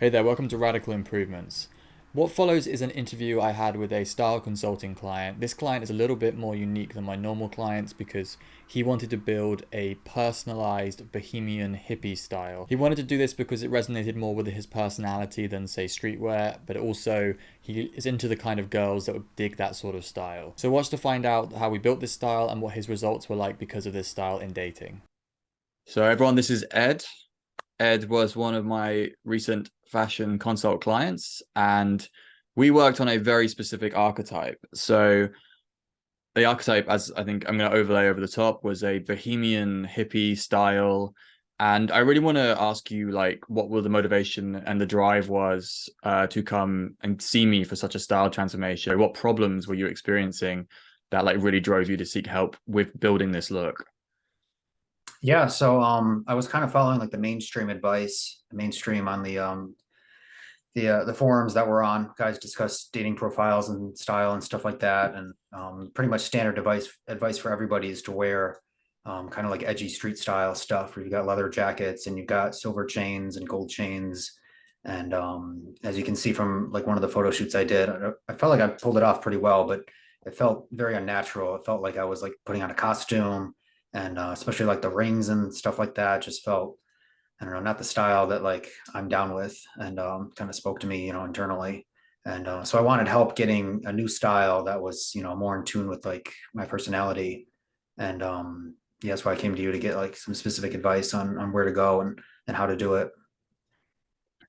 Hey there, welcome to Radical Improvements. What follows is an interview I had with a style consulting client. This client is a little bit more unique than my normal clients because he wanted to build a personalized Bohemian hippie style. He wanted to do this because it resonated more with his personality than, say, streetwear, but also he is into the kind of girls that would dig that sort of style. So watch to find out how we built this style and what his results were like because of this style in dating. So everyone, this is Ed. Ed was one of my recent fashion consult clients, and we worked on a very specific archetype. So the archetype, as I think I'm going to overlay over the top, was a Bohemian hippie style. And I really want to ask you, like, what were the motivation and the drive was to come and see me for such a style transformation? What problems were you experiencing that like really drove you to seek help with building this look? Yeah, so I was kind of following like the mainstream advice, the mainstream on the forums that were on. Guys discuss dating profiles and style and stuff like that, and pretty much standard advice for everybody is to wear kind of like edgy street style stuff, where you got leather jackets and you've got silver chains and gold chains. And as you can see from like one of the photo shoots I did, I felt like I pulled it off pretty well, but it felt very unnatural. It felt like I was like putting on a costume, and especially like the rings and stuff like that just felt, I don't know, not the style that like I'm down with, and kind of spoke to me, internally. And so I wanted help getting a new style that was, more in tune with like my personality. And yeah, that's why I came to you to get like some specific advice on where to go and how to do it.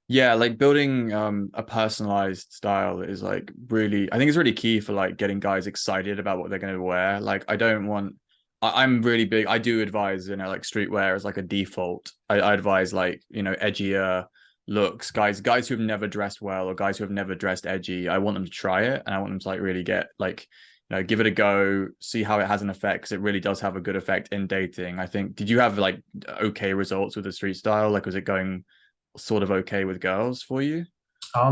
Yeah, like building a personalized style is like really, I think it's really key for like getting guys excited about what they're going to wear. Like I don't want I'm really big. I do advise, like streetwear as like a default. I advise like, edgier looks, guys who've never dressed well or guys who have never dressed edgy. I want them to try it and I want them to like really get like, give it a go, see how it has an effect because it really does have a good effect in dating. I think, did you have like okay results with the street style? Like, was it going sort of okay with girls for you?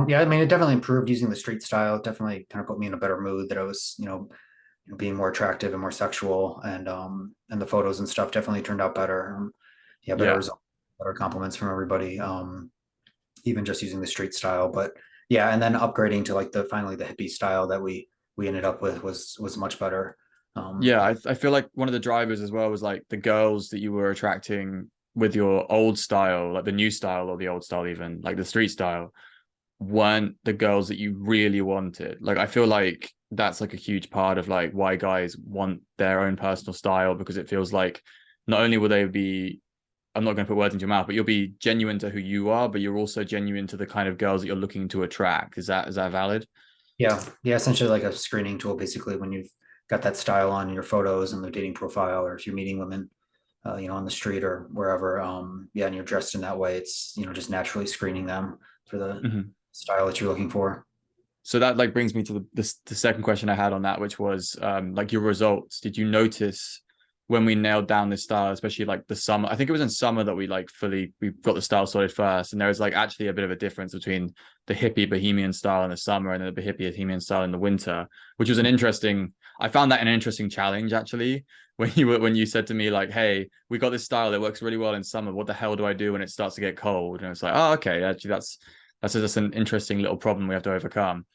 Yeah, I mean, it definitely improved using the street style. It definitely kind of put me in a better mood, that I was, being more attractive and more sexual, and the photos and stuff definitely turned out better. Yeah, better Yeah. results, better compliments from everybody. Even just using the street style. But yeah, and then upgrading to like the finally the hippie style that we ended up with was much better. Um, Yeah, I feel like one of the drivers as well was like the girls that you were attracting with your old style, like the new style or the old style, even like the street style, weren't the girls that you really wanted. Like I feel like that's like a huge part of like why guys want their own personal style because it feels like not only will they be, I'm not going to put words into your mouth, but you'll be genuine to who you are, but you're also genuine to the kind of girls that you're looking to attract. Is that valid? yeah, yeah, essentially like a screening tool, basically, when you've got that style on your photos and the dating profile, or if you're meeting women, on the street or wherever. Yeah, and you're dressed in that way. It's, just naturally screening them for the Mhm. style that you're looking for. So that like brings me to the second question I had on that, which was like your results. Did you notice when we nailed down this style, especially like the summer? I think it was in summer that we got the style sorted first, and there was like actually a bit of a difference between the hippie bohemian style in the summer and the hippie bohemian style in the winter, which was an interesting. I found that an interesting challenge actually when you said to me like, "Hey, we got this style that works really well in summer. What the hell do I do when it starts to get cold?" And it's like, "Oh, okay, actually that's just an interesting little problem we have to overcome."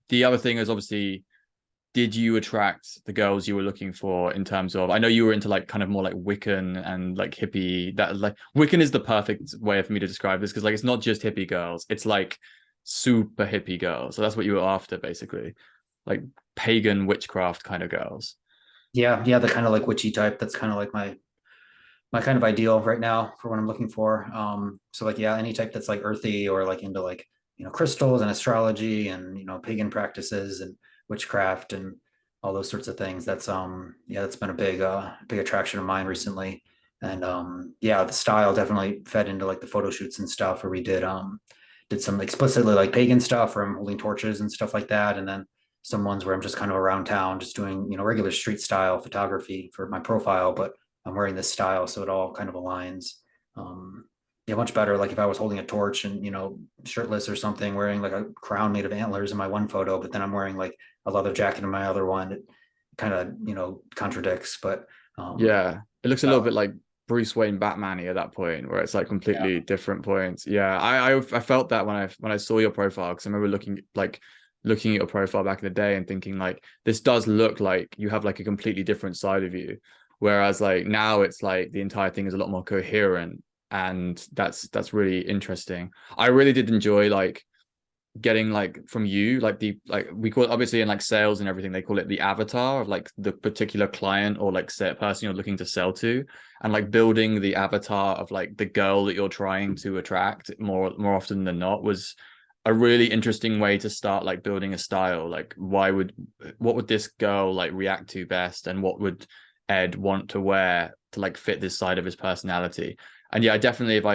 The other thing is obviously, did you attract the girls you were looking for in terms of? I know you were into like kind of more like Wiccan and like hippie. That like Wiccan is the perfect way for me to describe this because like it's not just hippie girls; it's like super hippie girls. So that's what you were after, basically, like pagan witchcraft kind of girls. Yeah, yeah, the kind of like witchy type. That's kind of like my kind of ideal right now for what I'm looking for. So like, yeah, any type that's like earthy or like into like, crystals and astrology and, pagan practices and witchcraft and all those sorts of things. That's yeah, that's been a big attraction of mine recently. And yeah, the style definitely fed into like the photo shoots and stuff, where we did some explicitly like pagan stuff where I'm holding torches and stuff like that. And then some ones where I'm just kind of around town just doing, regular street style photography for my profile, but I'm wearing this style, so it all kind of aligns. Yeah, much better. Like if I was holding a torch and, shirtless or something, wearing like a crown made of antlers in my one photo, but then I'm wearing like a leather jacket in my other one. It kind of, contradicts. But Yeah, it looks a little style. bit like Bruce Wayne Batman-y at that point, where it's like Yeah. completely different points. Yeah, I felt that when I saw your profile, because I remember looking at your profile back in the day and thinking like this does look like you have like a completely different side of you. Whereas like now it's like the entire thing is a lot more coherent, and that's really interesting. I really did enjoy like getting like from you like the like we call it obviously in like sales and everything they call it the avatar of like the particular client or like set person you're looking to sell to, and like building the avatar of like the girl that you're trying to attract more often than not was a really interesting way to start like building a style. Like what would this girl like react to best, and what would Ed want to wear to like fit this side of his personality. And yeah, definitely if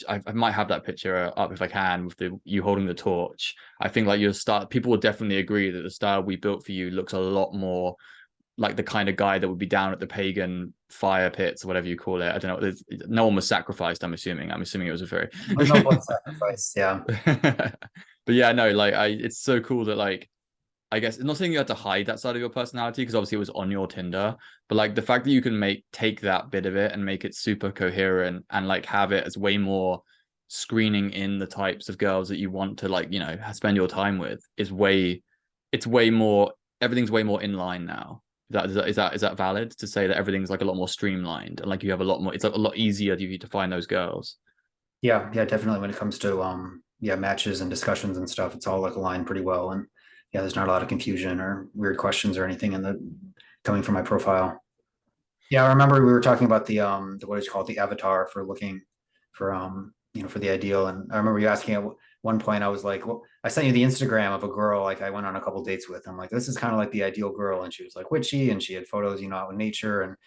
I might have that picture up if I can with you holding the torch. I think like your style, people will definitely agree that the style we built for you looks a lot more like the kind of guy that would be down at the pagan fire pits or whatever you call it. I don't know. No one was sacrificed. I'm assuming it was a very. There's no blood sacrifice. Yeah. But yeah, no, like it's so cool that like I guess not saying you had to hide that side of your personality because obviously it was on your Tinder, but like the fact that you can take that bit of it and make it super coherent and like have it as way more screening in the types of girls that you want to like, spend your time with it's way more, everything's way more in line now. Is that valid to say that everything's like a lot more streamlined and like you have a lot more, it's like a lot easier for you to find those girls? Yeah. Yeah. Definitely. When it comes to yeah, matches and discussions and stuff, it's all like aligned pretty well. And yeah, there's not a lot of confusion or weird questions or anything in the coming from my profile. Yeah, I remember we were talking about the what is it called, the avatar for looking for for the ideal. And I remember you asking at one point, I was like, well, I sent you the Instagram of a girl like I went on a couple dates with. I'm like, this is kind of like the ideal girl. And she was like witchy and she had photos, out in nature and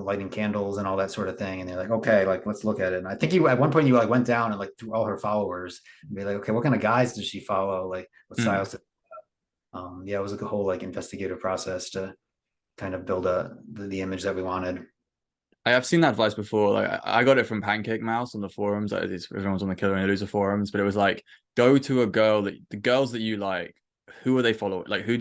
lighting candles and all that sort of thing. And they're like, okay, like let's look at it. And I think you at one point you like went down and like through all her followers and be like, okay, what kind of guys does she follow? Like what Mm. styles? Yeah, it was like a whole like investigative process to kind of build the image that we wanted. I have seen that advice before. Like I got it from Pancake Mouse on the forums. Like, everyone's on the Killer and Loser forums, but it was like go to a girl that the girls that you like. Who are they following? Like who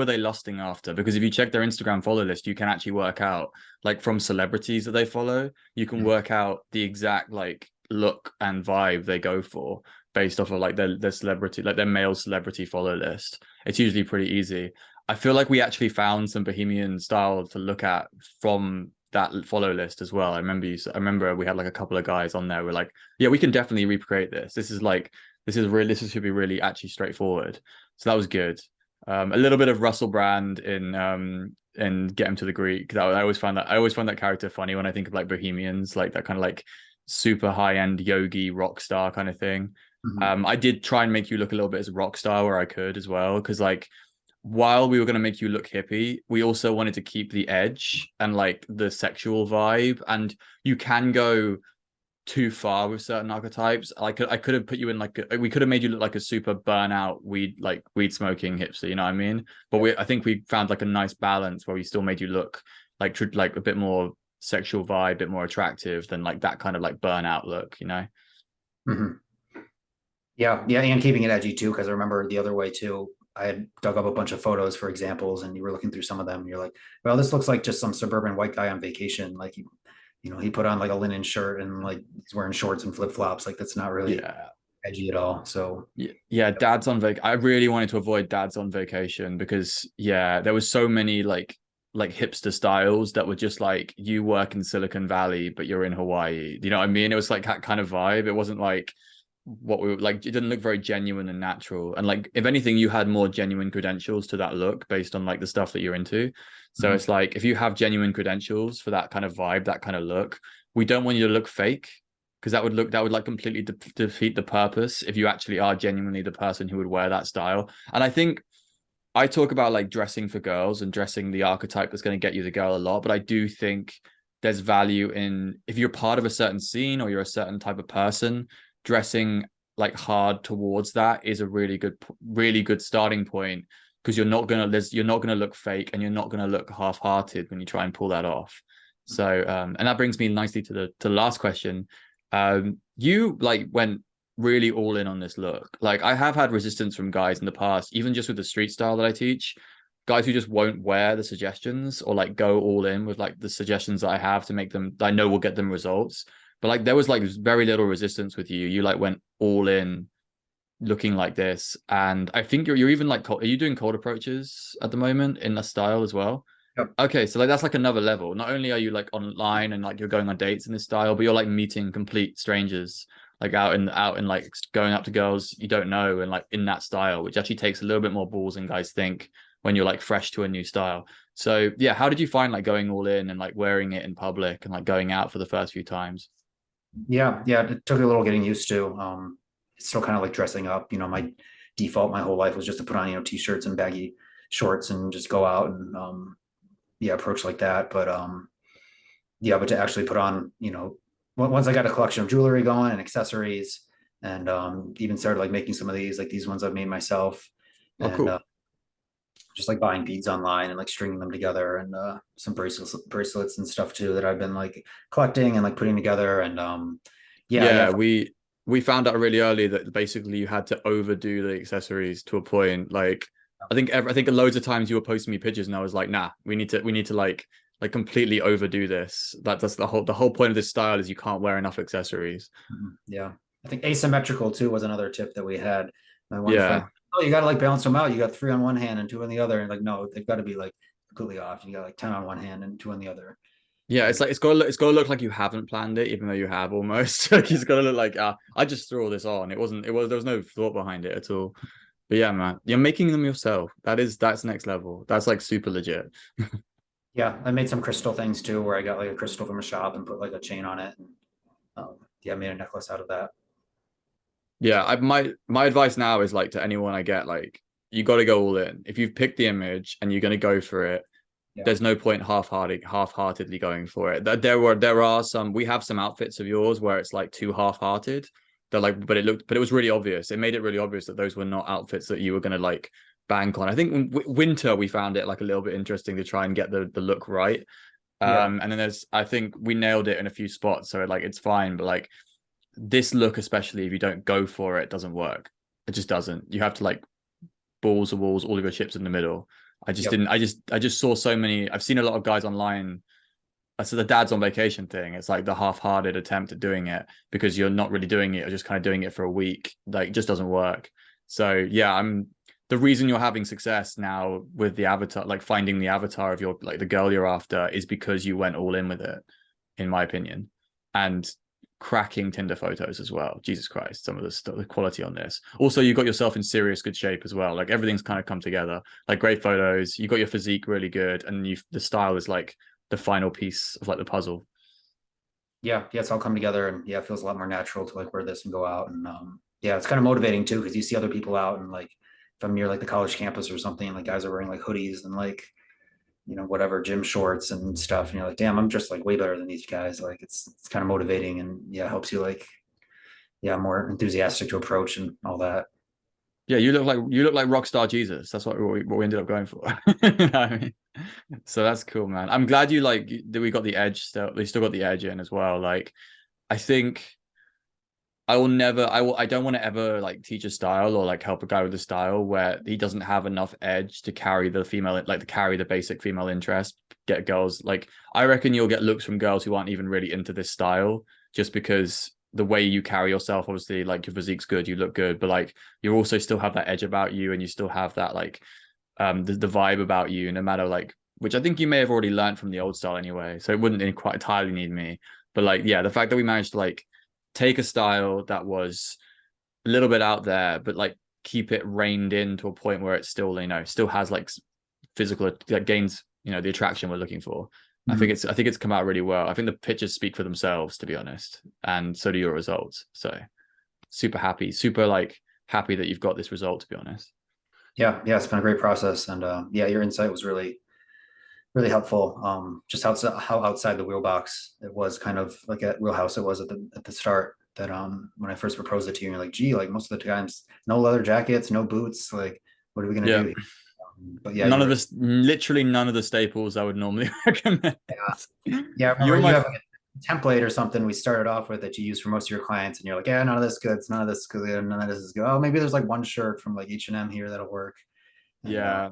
are they lusting after? Because if you check their Instagram follow list, you can actually work out like from celebrities that they follow. You can work out the exact like look and vibe they go for based off of like their celebrity, like their male celebrity follow list. It's usually pretty easy. I feel like we actually found some Bohemian style to look at from that follow list as well. I remember we had like a couple of guys on there. We're like, yeah, we can definitely recreate this. This should be really actually straightforward. So that was good. A little bit of Russell Brand in Get Him to the Greek. I always find that character funny when I think of like Bohemians, like that kind of like super high end yogi rock star kind of thing. Mhm. I did try and make you look a little bit as a rock star where I could as well, because like while we were going to make you look hippie, we also wanted to keep the edge and like the sexual vibe. And you can go too far with certain archetypes. I could have put you in we could have made you look like a super burnout weed smoking hipster. You know what I mean? But I think we found like a nice balance where we still made you look like a bit more sexual vibe, a bit more attractive than like that kind of like burnout look. You know? Mhm. Yeah, yeah, and keeping it edgy too, because I remember the other way too. I had dug up a bunch of photos for examples, and you were looking through some of them. And you're like, well, this looks like just some suburban white guy on vacation. Like he put on like a linen shirt and like he's wearing shorts and flip flops. Like that's not really Yeah. edgy at all. So Yeah, dad's on vac. I really wanted to avoid dad's on vacation because yeah, there was so many like hipster styles that were just like you work in Silicon Valley but you're in Hawaii. You know what I mean? It was like that kind of vibe. It wasn't like what we were like. It didn't look very genuine and natural. And like if anything, you had more genuine credentials to that look based on like the stuff that you're into. So mhm. it's like if you have genuine credentials for that kind of vibe, that kind of look, we don't want you to look fake because that would like completely defeat the purpose if you actually are genuinely the person who would wear that style. And I think I talk about like dressing for girls and dressing the archetype that's going to get you the girl a lot, but I do think there's value in if you're part of a certain scene or you're a certain type of person, dressing like hard towards that is a really good starting point because you're not gonna look fake and you're not gonna look half-hearted when you try and pull that off. So and that brings me nicely to the last question. You like went really all in on this look. Like I have had resistance from guys in the past, even just with the street style that I teach. guys who just won't wear the suggestions or like go all in with like the suggestions that I have to make them, I know will get them results. But like there was like very little resistance with you. You like went all in looking like this. And I think you're even like, are you doing cold approaches at the moment in a style as well? Yep. Okay, so like that's like another level. Not only are you like online and like you're going on dates in this style, but you're like meeting complete strangers, like out in like going up to girls you don't know and like in that style, which actually takes a little bit more balls than guys think when you're like fresh to a new style. So yeah, how did you find like going all in and like wearing it in public and like going out for the first few times? Yeah, yeah, it took a little getting used to. It's still kind of like dressing up. My default my whole life was just to put on, t-shirts and baggy shorts and just go out and yeah, approach like that. But yeah, but to actually put on, once I got a collection of jewelry going and accessories, and even started like making some of these, like these ones I've made myself, Oh, and cool. just like buying beads online and like stringing them together, and some bracelets and stuff too that I've been like collecting and like putting together. And yeah, yeah, Yeah, we found out really early that basically you had to overdo the accessories to a point. Like I think loads of times you were posting me pictures and I was like, nah, we need to like completely overdo this. That's the whole point of this style is you can't wear enough accessories. yeah. I think asymmetrical too was another tip that we had. My one friend, Yeah. oh, you got to like balance them out. You got three on one hand and two on the other, and like no, they've got to be like completely off. You got like 10 on one hand and two on the other. Yeah, it's Like like it's gotta look like you haven't planned it, even though you have almost. Like it's gotta look like I just threw all this on. It was there was no thought behind it at all. But yeah, man, you're making them yourself. That's next level. That's like super legit. yeah, I made some crystal things too, where I got like a crystal from a shop and put like a chain on it. And, yeah, I made a necklace out of that. Yeah, my advice now is like to anyone I get, like you got to go all in. If you've picked the image and you're gonna go for it, Yeah, there's no point half-heartedly going for it. There are some we have some outfits of yours where it's like too half-hearted. They're like, but it was really obvious. It made it really obvious that those were not outfits that you were gonna like bank on. I think winter we found it like a little bit interesting to try and get the look right. yeah, And then I think we nailed it in a few spots, so like it's fine. But like this look, especially if you don't go for it, doesn't work. It just doesn't. You have to like balls to walls, all of your chips in the middle. I just yep, didn't. I just saw so many. I've seen a lot of guys online. So the dad's on vacation thing. It's like the half-hearted attempt at doing it because you're not really doing it. You're just kind of doing it for a week. Like it just doesn't work. So yeah, I'm the reason you're having success now with the avatar, like finding the avatar of your like the girl you're after, is because you went all in with it, in my opinion. And cracking Tinder photos as well. Jesus Christ, some of the quality on this. Also, you got yourself in serious good shape as well. Like everything's kind of come together. Like great photos. You got your physique really good, and the style is like the final piece of like the puzzle. yeah, yeah. It's all come together, and yeah, it feels a lot more natural to like wear this and go out. And yeah, it's kind of motivating too because you see other people out, and like if I'm near like the college campus or something, and like guys are wearing like hoodies and like whatever gym shorts and stuff, and you're like, damn, I'm just like way better than these guys. Like it's kind of motivating, and yeah, helps you like, yeah, more enthusiastic to approach and all that. Yeah, you look like rock star Jesus. That's what we ended up going for. You know what I mean? So that's cool, man. I'm glad you like that we got the edge still. We still got the edge in as well. Like I think I don't want to ever like teach a style or like help a guy with a style where he doesn't have enough edge to carry the female, like to carry the basic female interest, get girls. Like I reckon you'll get looks from girls who aren't even really into this style just because the way you carry yourself, obviously, like your physique's good, you look good, but like you also still have that edge about you and you still have that like the vibe about you, no matter like which I think you may have already learned from the old style anyway. So it wouldn't quite entirely need me. But like, yeah, the fact that we managed to like take a style that was a little bit out there, but like keep it reined in to a point where it still, still has like physical that gains, the attraction we're looking for. Mhm. I think it's come out really well. I think the pictures speak for themselves, to be honest, and so do your results. So super happy, super like happy that you've got this result, to be honest. Yeah, yeah, it's been a great process, and yeah, your insight was really, really helpful. Just how outside the wheelbox it was, kind of like at wheelhouse it was at the start. That when I first proposed it to you, and you're like, gee, like most of the times, no leather jackets, no boots. Like, what are we gonna Yeah, do? But yeah, you none of were, this, literally none of the staples I would normally recommend. yeah, yeah. I You remember were you my have like a template or something we started off with that you use for most of your clients, and you're like, yeah, none of this good, none of this good, none of this is good. Oh, maybe there's like one shirt from like H&M here that'll work, and yeah.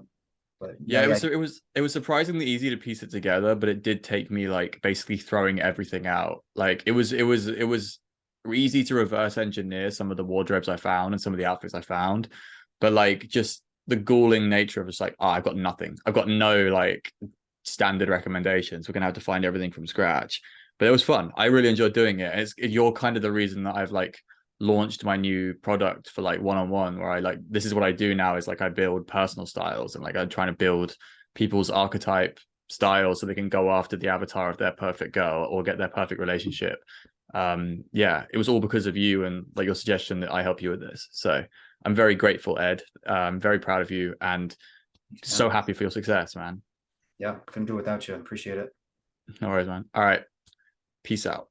But Yeah, yeah, yeah, it was surprisingly easy to piece it together, but it did take me like basically throwing everything out. Like it was easy to reverse engineer some of the wardrobes I found and some of the outfits I found, but like just the galling nature of it's like, oh, I've got nothing. I've got no like standard recommendations. We're gonna have to find everything from scratch. But it was fun. I really enjoyed doing it. You're kind of the reason that I've like launched my new product for like one-on-one, where I like, this is what I do now, is like I build personal styles, and like I'm trying to build people's archetype styles so they can go after the avatar of their perfect girl or get their perfect relationship. Yeah, it was all because of you and like your suggestion that I help you with this. So I'm very grateful, Ed. I'm very proud of you and so man. happy for your success, man. Yeah, couldn't do it without you. Appreciate it. No worries, man. All right, peace out.